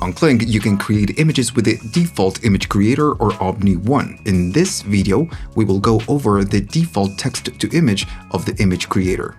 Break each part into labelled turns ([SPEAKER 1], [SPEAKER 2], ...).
[SPEAKER 1] On Kling, you can create images with the default image creator or Omni 1. In this video, we will go over the default text-to-image of the image creator.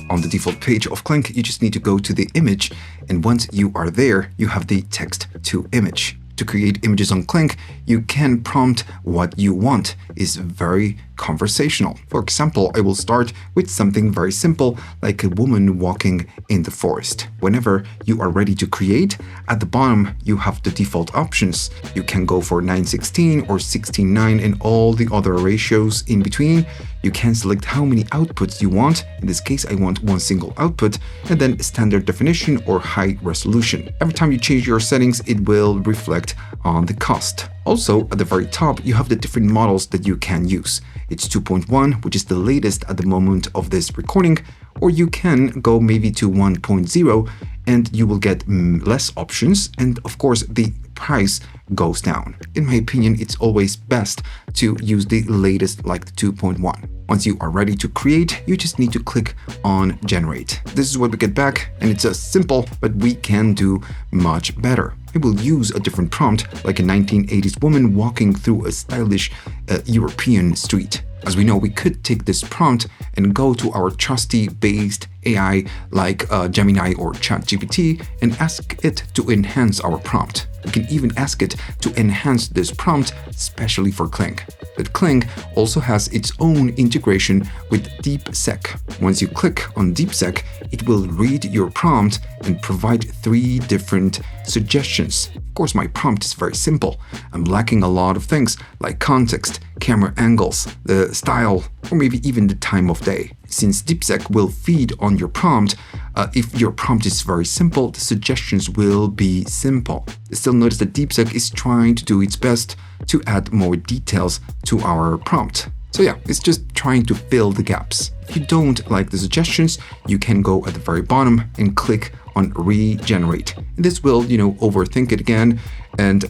[SPEAKER 1] On the default page of Kling, you just need to go to the image, and once you are there, you have the text-to-image. To create images on Kling, you can prompt what you want. It's very conversational. For example, I will start with something very simple, like a woman walking in the forest. Whenever you are ready to create, at the bottom you have the default options. You can go for 9:16 or 16:9 and all the other ratios in between. You can select how many outputs you want. In this case, I want one single output, and then standard definition or high resolution. Every time you change your settings, it will reflect on the cost. Also, at the very top, you have the different models that you can use. It's 2.1, which is the latest at the moment of this recording, or you can go maybe to 1.0 and you will get less options, and of course the price goes down. In my opinion, it's always best to use the latest, like the 2.1. Once you are ready to create, you just need to click on generate. This is what we get back, and it's simple, but we can do much better. I will use a different prompt, like a 1980s woman walking through a stylish European street. As we know, we could take this prompt and go to our trusty based AI like Gemini or ChatGPT and ask it to enhance our prompt. We can even ask it to enhance this prompt, especially for Kling. But Kling also has its own integration with DeepSeq. Once you click on DeepSeq, it will read your prompt and provide 3 different suggestions. Of course, my prompt is very simple. I'm lacking a lot of things like context, camera angles, the style, or maybe even the time of day. Since DeepSeq will feed on your prompt, if your prompt is very simple, the suggestions will be simple. Still notice that DeepSeq is trying to do its best to add more details to our prompt. So yeah, it's just trying to fill the gaps. If you don't like the suggestions, you can go at the very bottom and click on regenerate. This will, overthink it again and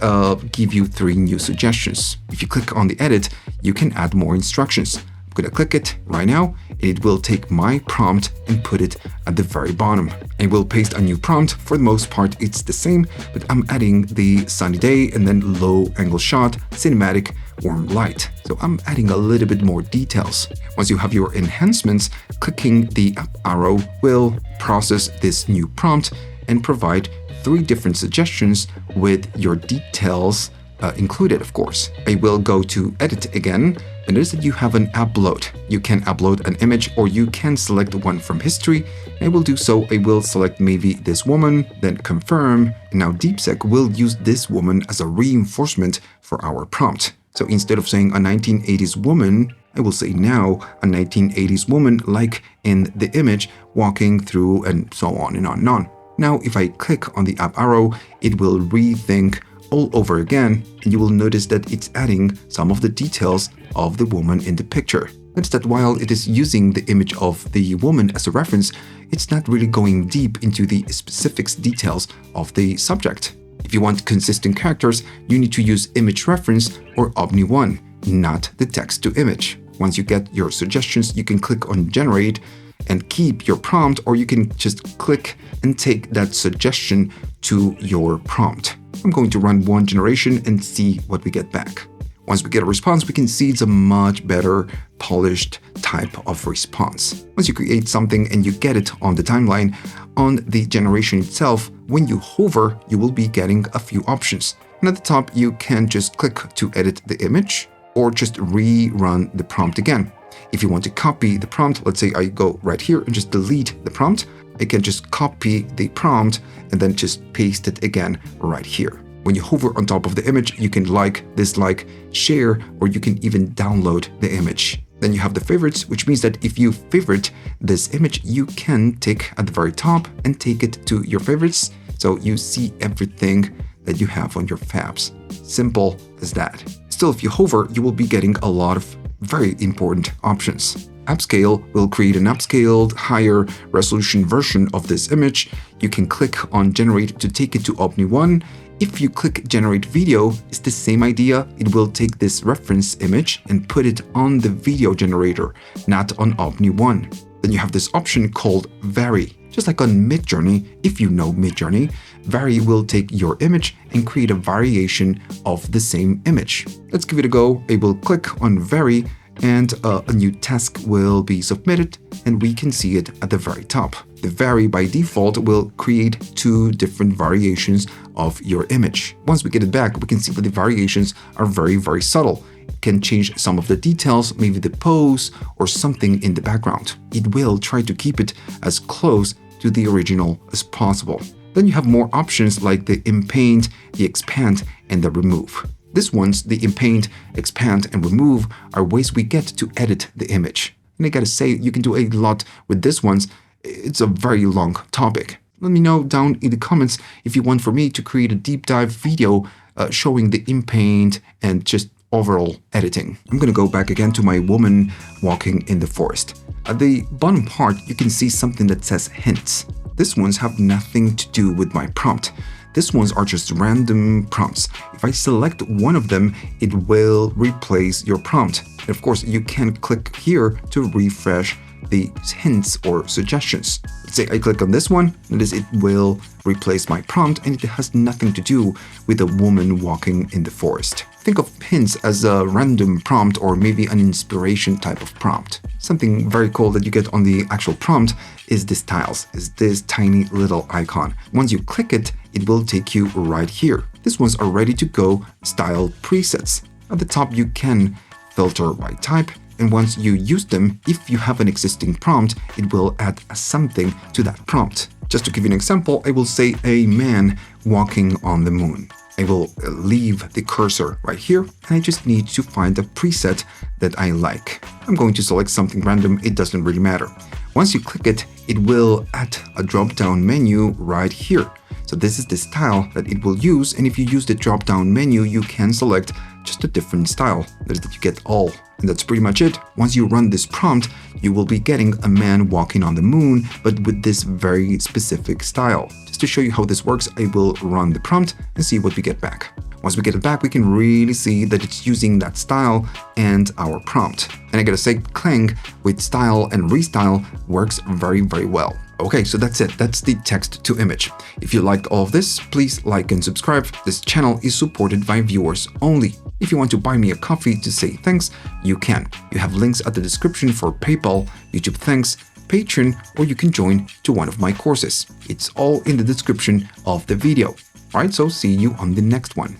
[SPEAKER 1] give you 3 new suggestions. If you click on the edit, you can add more instructions. I'm gonna click it right now, and it will take my prompt and put it at the very bottom. I will paste a new prompt. For the most part, it's the same, but I'm adding the sunny day and then low angle shot, cinematic, warm light. So I'm adding a little bit more details. Once you have your enhancements, clicking the up arrow will process this new prompt and provide 3 different suggestions with your details included, of course. I will go to edit again, and notice that you have an upload. You can upload an image or you can select one from history. I will do so. I will select maybe this woman, then confirm. And now DeepSeq will use this woman as a reinforcement for our prompt. So instead of saying a 1980s woman, I will say now a 1980s woman like in the image walking through, and so on and on and on. Now if I click on the up arrow, it will rethink all over again, and you will notice that it's adding some of the details of the woman in the picture. Notice that while it is using the image of the woman as a reference, it's not really going deep into the specifics details of the subject. If you want consistent characters, you need to use image reference or Omni 1, not the text-to-image. Once you get your suggestions, you can click on generate and keep your prompt, or you can just click and take that suggestion to your prompt. I'm going to run 1 generation and see what we get back. Once we get a response, we can see it's a much better polished type of response. Once you create something and you get it on the timeline, on the generation itself, when you hover, you will be getting a few options. And at the top, you can just click to edit the image or just rerun the prompt again. If you want to copy the prompt, let's say I go right here and just delete the prompt, I can just copy the prompt and then just paste it again right here. When you hover on top of the image, you can like, dislike, share, or you can even download the image. Then you have the favorites, which means that if you favorite this image, you can tick at the very top and take it to your favorites. So you see everything that you have on your fabs. Simple as that. Still, if you hover, you will be getting a lot of very important options. Upscale will create an upscaled, higher resolution version of this image. You can click on generate to take it to Omni 1. If you click generate video, it's the same idea. It will take this reference image and put it on the video generator, not on Omni 1. Then you have this option called Vary. Just like on MIDJOURNEY, if you know MIDJOURNEY, Vary will take your image and create a variation of the same image. Let's give it a go. I will click on Vary and a new task will be submitted and we can see it at the very top. The Vary by default will create 2 different variations of your image. Once we get it back, we can see that the variations are very subtle. It can change some of the details, maybe the pose or something in the background. It will try to keep it as close to the original as possible. Then you have more options like the inpaint, the expand, and the remove. These ones, the inpaint, expand, and remove, are ways we get to edit the image. And I gotta say, you can do a lot with these ones. It's a very long topic. Let me know down in the comments if you want for me to create a deep dive video showing the inpaint and just overall editing. I'm gonna go back again to my woman walking in the forest. At the bottom part, you can see something that says hints. These ones have nothing to do with my prompt. These ones are just random prompts. If I select one of them, it will replace your prompt. And of course, you can click here to refresh the hints or suggestions. Let's say I click on this one, notice it will replace my prompt and it has nothing to do with a woman walking in the forest. Think of hints as a random prompt or maybe an inspiration type of prompt. Something very cool that you get on the actual prompt is this tiles, is this tiny little icon. Once you click it, it will take you right here. These ones are ready to go style presets. At the top, you can filter by type. And once you use them, if you have an existing prompt, it will add something to that prompt. Just to give you an example, I will say a man walking on the moon. I will leave the cursor right here and I just need to find a preset that I like. I'm going to select something random, it doesn't really matter. Once you click it, it will add a drop-down menu right here. So this is the style that it will use, and if you use the drop-down menu, you can select just a different style. That is that you get all. And that's pretty much it. Once you run this prompt, you will be getting a man walking on the moon, but with this very specific style. Just to show you how this works, I will run the prompt and see what we get back. Once we get it back, we can really see that it's using that style and our prompt. And I gotta say, Kling with style and restyle works very well. Okay, so that's it. That's the text-to-image. If you liked all of this, please like and subscribe. This channel is supported by viewers only. If you want to buy me a coffee to say thanks, you can. You have links at the description for PayPal, YouTube Thanks, Patreon, or you can join to one of my courses. It's all in the description of the video. Alright, so see you on the next one.